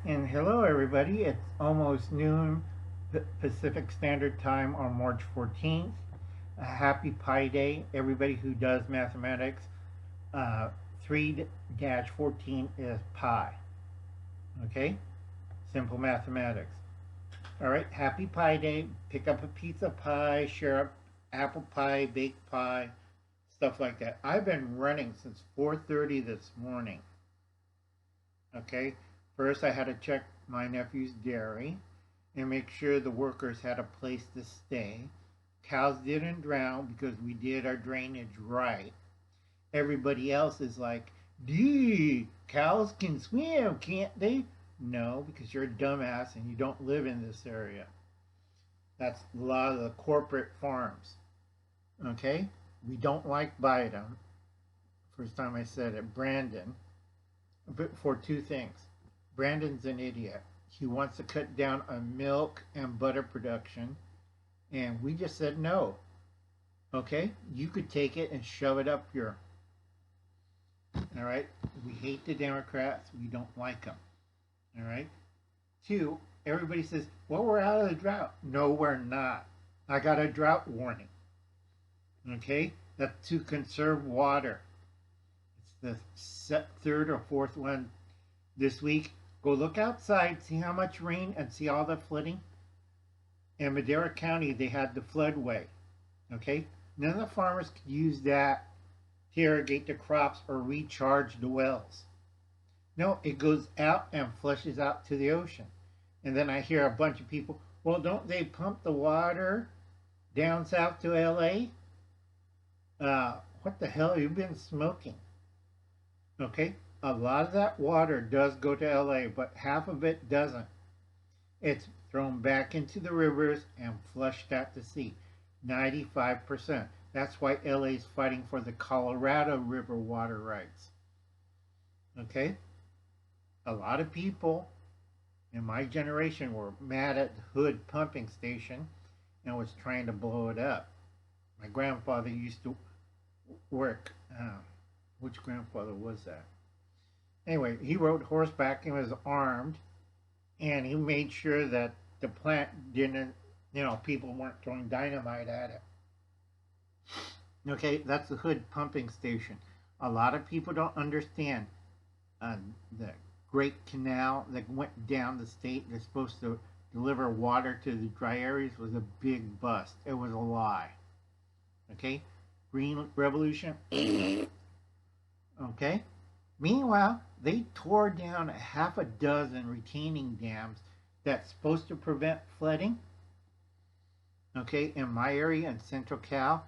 And hello, everybody. It's almost noon Pacific Standard Time on March 14th. A happy Pi Day, everybody who does mathematics. 3-14 is pi. Okay? Simple mathematics. All right, happy Pi Day. Pick up a piece of pie, share up apple pie, baked pie, stuff like that. I've been running since 4:30 this morning. Okay? First, I had to check my nephew's dairy and make sure the workers had a place to stay. Cows didn't drown because we did our drainage right. Everybody else is like, "Gee, cows can swim, can't they?" No, because you're a dumbass and you don't live in this area. That's a lot of the corporate farms. Okay? We don't like Biden. First time I said it, Brandon, but for two things. Brandon's an idiot. He wants to cut down on milk and butter production, and we just said no. Okay? You could take it and shove it up your. All right? We hate the Democrats. We don't like them. All right? Two, everybody says, well, we're out of the drought. No, we're not. I got a drought warning. Okay? That's to conserve water. It's the third or fourth one this week. Go look outside, see how much rain, and see all the flooding. In Madera County, they had the floodway. Okay? None of the farmers could use that to irrigate the crops or recharge the wells. No, it goes out and flushes out to the ocean. And then I hear a bunch of people, well, don't they pump the water down south to LA? What the hell? You've been smoking. Okay? A lot of that water does go to LA, but half of it doesn't. It's thrown back into the rivers and flushed out to sea. 95%. That's why LA is fighting for the Colorado River water rights. Okay? A lot of people in my generation were mad at the Hood pumping station and was trying to blow it up. My grandfather used to work. Which grandfather was that? Anyway, he rode horseback and was armed, and he made sure that the plant didn't, people weren't throwing dynamite at it. Okay, that's the Hood pumping station. A lot of people don't understand the Great Canal that went down the state that's supposed to deliver water to the dry areas was a big bust. It was a lie. Okay? Green Revolution. Okay? Meanwhile, they tore down half a dozen retaining dams that's supposed to prevent flooding. Okay, in my area in Central Cal.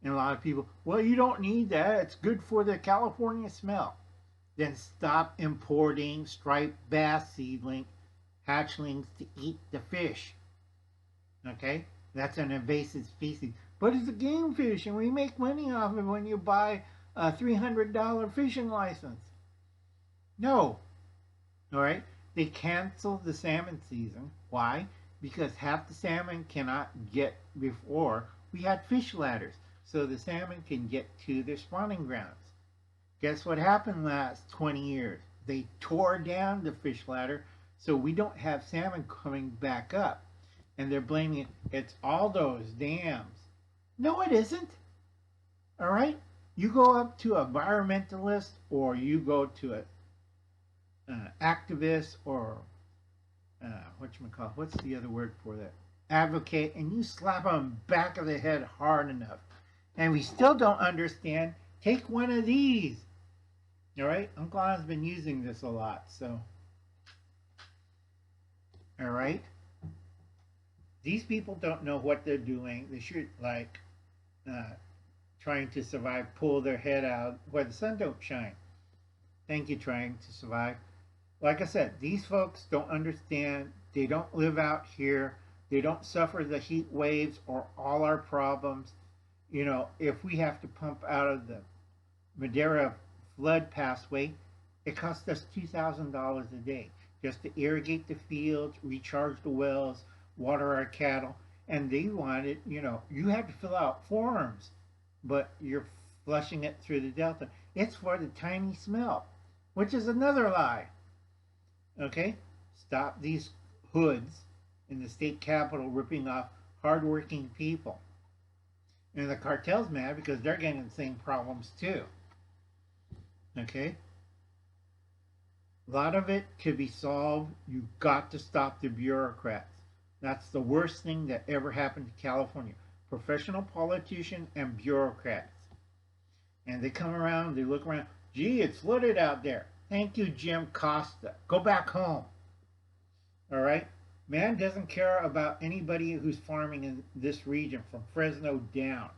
And a lot of people, well, you don't need that. It's good for the California smell. Then stop importing striped bass seedling hatchlings to eat the fish. Okay? That's an invasive species. But it's a game fish, and we make money off it when you buy a $300 fishing license. No. All right? They canceled the salmon season. Why? Because half the salmon cannot get before we had fish ladders. So the salmon can get to their spawning grounds. Guess what happened last 20 years? They tore down the fish ladder, so we don't have salmon coming back up. And they're blaming it. It's all those dams. No, it isn't. All right? You go up to an environmentalist or you go to an activist or what's the other word for that? Advocate, and you slap them back of the head hard enough. And we still don't understand. Take one of these. All right? Uncle On's been using this a lot, so. All right? These people don't know what they're doing. They should, trying to survive, pull their head out where the sun don't shine. Thank you, trying to survive. Like I said, these folks don't understand. They don't live out here. They don't suffer the heat waves or all our problems. If we have to pump out of the Madera flood pathway, it costs us $2,000 a day just to irrigate the fields, recharge the wells, water our cattle. And they want it, you have to fill out forms, but you're flushing it through the delta. It's for the tiny smelt, which is another lie. Okay? Stop these hoods in the state capitol ripping off hardworking people. And the cartel's mad because they're getting the same problems too. Okay? A lot of it could be solved. You've got to stop the bureaucrats. That's the worst thing that ever happened to California. Professional politicians and bureaucrats. And they come around, they look around. Gee, it's flooded out there. Thank you, Jim Costa. Go back home. All right? Man doesn't care about anybody who's farming in this region from Fresno down.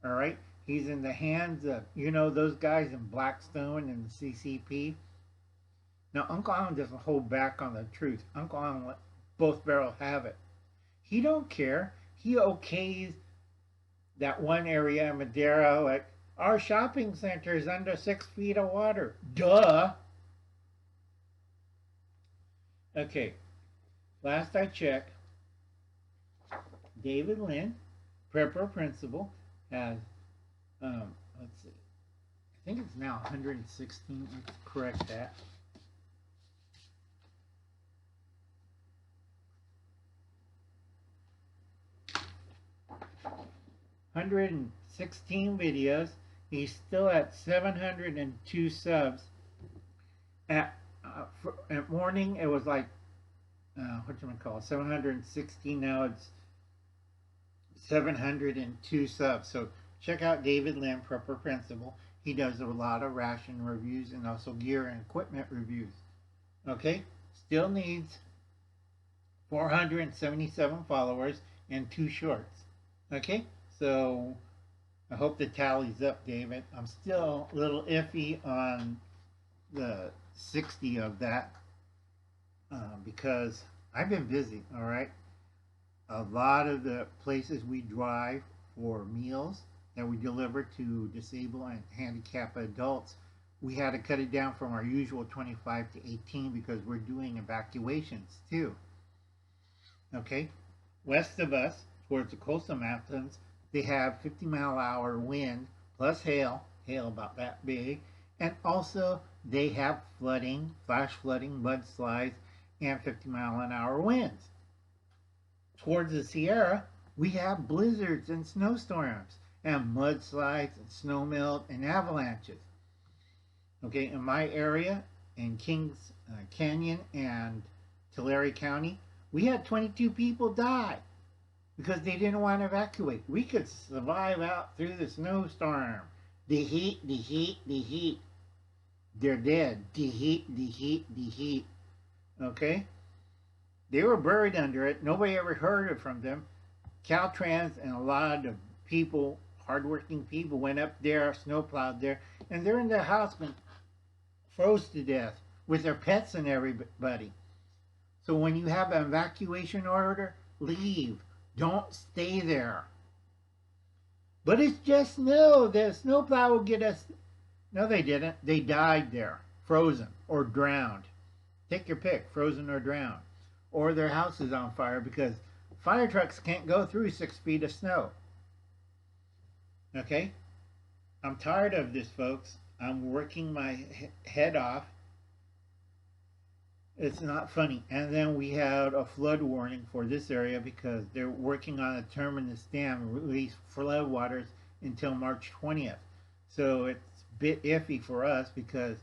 All right? He's in the hands of, you know, those guys in Blackstone and the CCP. Now, Uncle Alan doesn't hold back on the truth. Uncle Alan let both barrels have it. He don't care. He okays that one area in Madera, like, our shopping center is under 6 feet of water. Duh. Okay. Last I checked, David Lynn, prepper principal, has, let's see, I think it's now 116. Let's correct that. 116 videos. He's still at 702 subs. At morning, it was like, what do you call it? 760. Now it's 702 subs. So check out David Lim, Prepper Principal. He does a lot of ration reviews and also gear and equipment reviews. Okay? Still needs 477 followers and 2 shorts. Okay? So I hope the tally's up, David. I'm still a little iffy on the 60 of that because I've been busy, all right? A lot of the places we drive for meals that we deliver to disabled and handicapped adults, we had to cut it down from our usual 25 to 18 because we're doing evacuations too. Okay? West of us, towards the coastal mountains, they have 50-mile-an-hour wind plus hail about that big, and also they have flooding, flash flooding, mudslides, and 50-mile-an-hour winds. Towards the Sierra, we have blizzards and snowstorms, and mudslides, and snow melt, and avalanches. Okay, in my area, in Kings Canyon and Tulare County, we had 22 people die because they didn't want to evacuate. We could survive out through the snowstorm. The heat. They're dead. The heat. Okay? They were buried under it. Nobody ever heard it from them. Caltrans and a lot of people, hardworking people, went up there, snowplowed there, and they're in their house and froze to death with their pets and everybody. So when you have an evacuation order, leave. Don't stay there. But it's just snow. The snowplow will get us. No, they didn't. They died there, frozen or drowned. Take your pick, frozen or drowned. Or their house is on fire because fire trucks can't go through 6 feet of snow. Okay? I'm tired of this, folks. I'm working my head off. It's not funny. And then we had a flood warning for this area because they're working on a terminus dam and release flood waters until March 20th. So it's a bit iffy for us because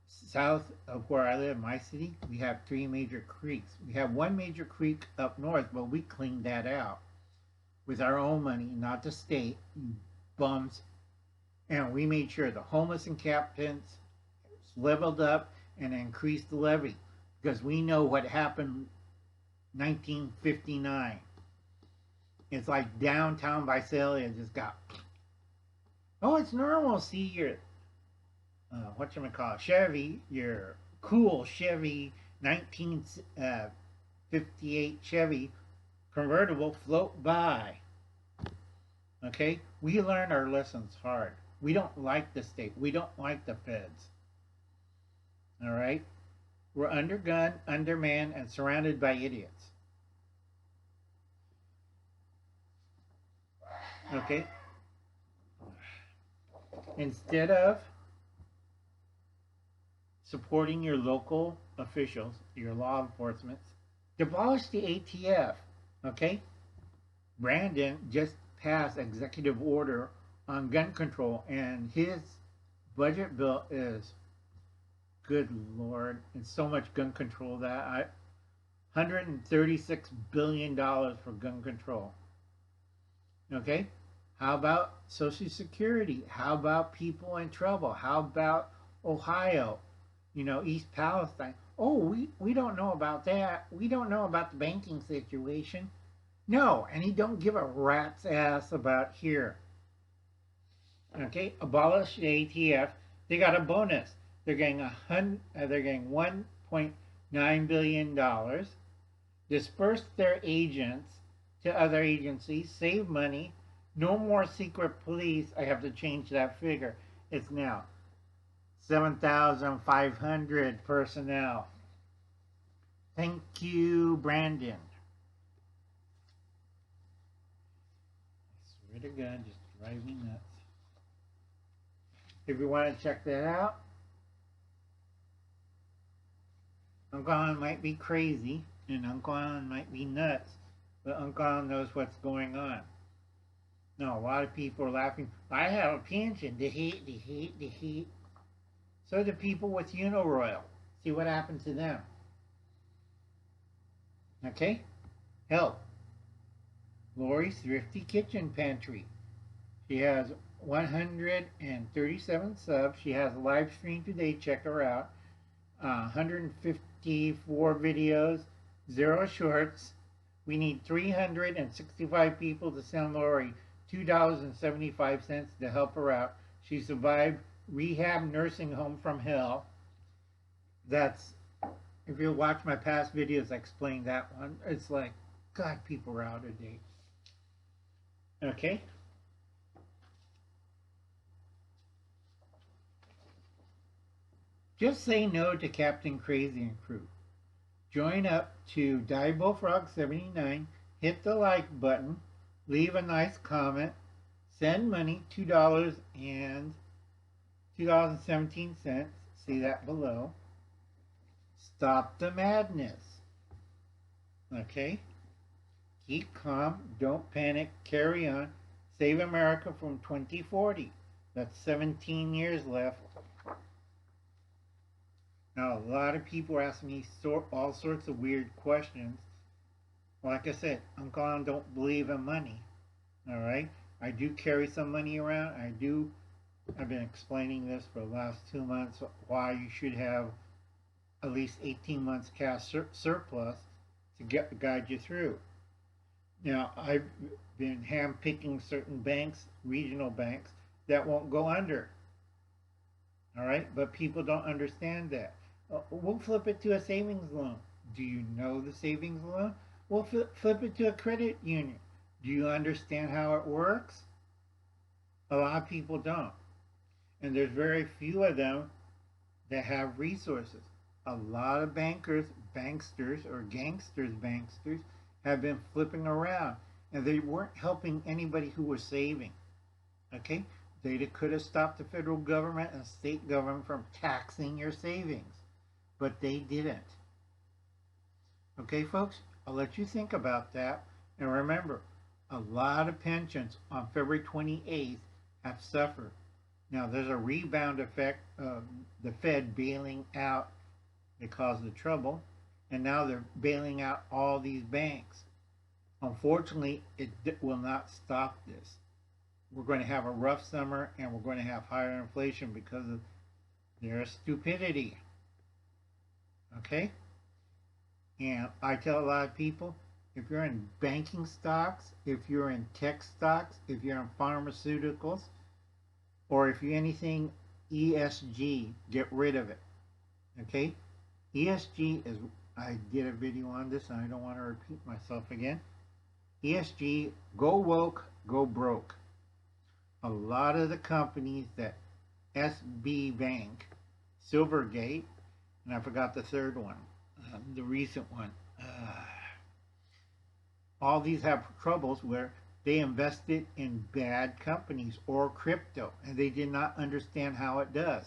south of where I live, my city, we have 3 major creeks. We have 1 major creek up north, but we cleaned that out with our own money, not the state, bums. And we made sure the homeless encampments leveled up and increased the levy. Because we know what happened 1959. It's like downtown Visalia just got, oh, it's normal. See your, Chevy, your cool Chevy 1958 Chevy convertible float by. Okay? We learn our lessons hard. We don't like the state. We don't like the feds. All right? We're undergunned, undermanned, and surrounded by idiots. Okay? Instead of supporting your local officials, your law enforcement, abolish the ATF. Okay? Brandon just passed executive order on gun control, and his budget bill is, good Lord, it's so much gun control that $136 billion for gun control. Okay? How about Social Security? How about people in trouble? How about Ohio? East Palestine. Oh, we don't know about that. We don't know about the banking situation. No, and he don't give a rat's ass about here. Okay, abolish the ATF. They got a bonus. They're getting $1.9 billion. Disperse their agents to other agencies. Save money. No more secret police. I have to change that figure. It's now 7,500 personnel. Thank you, Brandon. I swear to God, just drive me nuts. If you want to check that out, Uncle Alan might be crazy and Uncle Alan might be nuts, but Uncle Alan knows what's going on. No, a lot of people are laughing. I have a pension. The heat. So do people with Uniroyal. See what happened to them. Okay? Help. Lori's Thrifty Kitchen Pantry. She has 137 subs. She has a live stream today. Check her out. 154 videos, 0 shorts. We need 365 people to send Lori $2.75 to help her out. She survived rehab nursing home from hell. That's, if you watch my past videos, I explained that one. It's like, God, people are out of date. Okay? Just say no to Captain Crazy and crew. Join up to Diebulfrog79. Hit the like button. Leave a nice comment. Send money, $2 and $2.17. See that below. Stop the madness. Okay? Keep calm. Don't panic. Carry on. Save America from 2040. That's 17 years left. Now, a lot of people are asking me all sorts of weird questions. Like I said, Uncle Alan don't believe in money. All right? I do carry some money around. I've been explaining this for the last 2 months, why you should have at least 18 months cash surplus to guide you through. Now, I've been hand-picking certain banks, regional banks, that won't go under. All right? But people don't understand that. We'll flip it to a savings loan. Do you know the savings loan? We'll flip it to a credit union. Do you understand how it works? A lot of people don't. And there's very few of them that have resources. A lot of banksters, have been flipping around. And they weren't helping anybody who was saving. Okay? They could have stopped the federal government and state government from taxing your savings. But they didn't. Okay, folks? I'll let you think about that. And remember, a lot of pensions on February 28th have suffered. Now, there's a rebound effect of the Fed bailing out that caused the trouble. And now they're bailing out all these banks. Unfortunately, it will not stop this. We're going to have a rough summer and we're going to have higher inflation because of their stupidity. Okay? And I tell a lot of people, if you're in banking stocks, if you're in tech stocks, if you're in pharmaceuticals, or if you're anything ESG, get rid of it. Okay? ESG is, I did a video on this and I don't want to repeat myself again. ESG, go woke, go broke. A lot of the companies that SB Bank, Silvergate, and I forgot the third one, the recent one. All these have troubles where they invested in bad companies or crypto, and they did not understand how it does.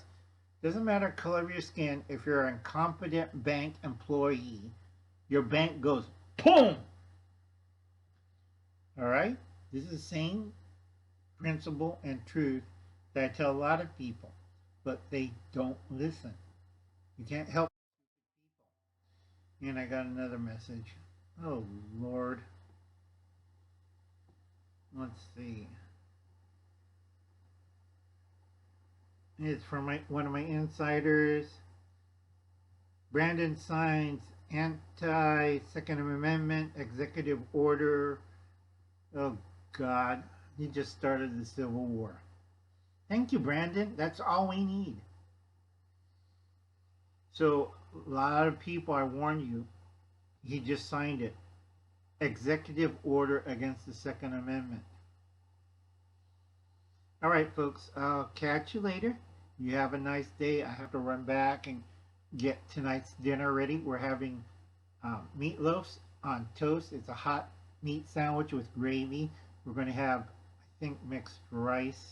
Doesn't matter color of your skin. If you're an incompetent bank employee, your bank goes boom. All right? This is the same principle and truth that I tell a lot of people, but they don't listen. You can't help people. And I got another message. Oh, Lord. Let's see. It's from one of my insiders. Brandon signs anti-Second Amendment executive order. Oh, God. He just started the Civil War. Thank you, Brandon. That's all we need. So, a lot of people, I warn you, he just signed it. Executive order against the Second Amendment. All right, folks. I'll catch you later. You have a nice day. I have to run back and get tonight's dinner ready. We're having meatloafs on toast. It's a hot meat sandwich with gravy. We're going to have, I think, mixed rice,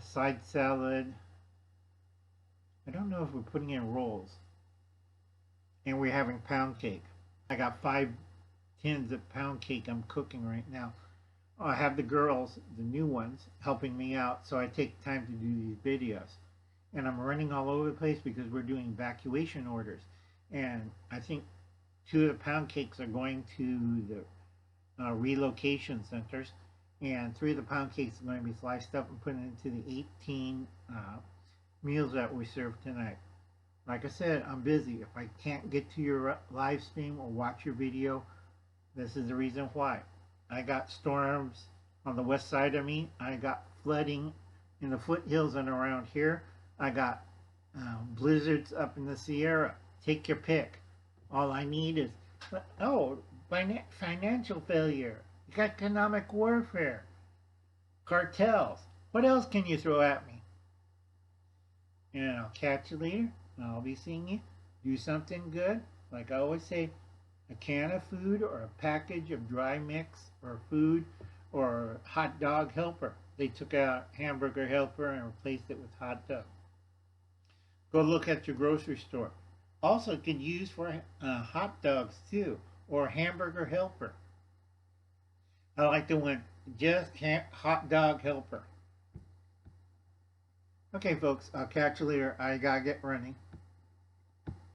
side salad. I don't know if we're putting in rolls. And we're having pound cake. I got 5 tins of pound cake I'm cooking right now. I have the girls, the new ones, helping me out, so I take time to do these videos. And I'm running all over the place because we're doing evacuation orders. And I think 2 of the pound cakes are going to the relocation centers, and 3 of the pound cakes are going to be sliced up and put into the 18 meals that we serve tonight. Like I said, I'm busy. If I can't get to your live stream or watch your video, this is the reason why. I got storms on the west side of me. I got flooding in the foothills and around here. I got blizzards up in the Sierra. Take your pick. All I need is, financial failure, economic warfare, cartels. What else can you throw at me? And I'll catch you later. I'll be seeing you. Do something good. Like I always say, a can of food or a package of dry mix or food or hot dog helper. They took out hamburger helper and replaced it with hot dog. Go look at your grocery store. Also, it can use for hot dogs too, or hamburger helper. I like the one just hot dog helper. Okay, folks, I'll catch you later. I gotta get running.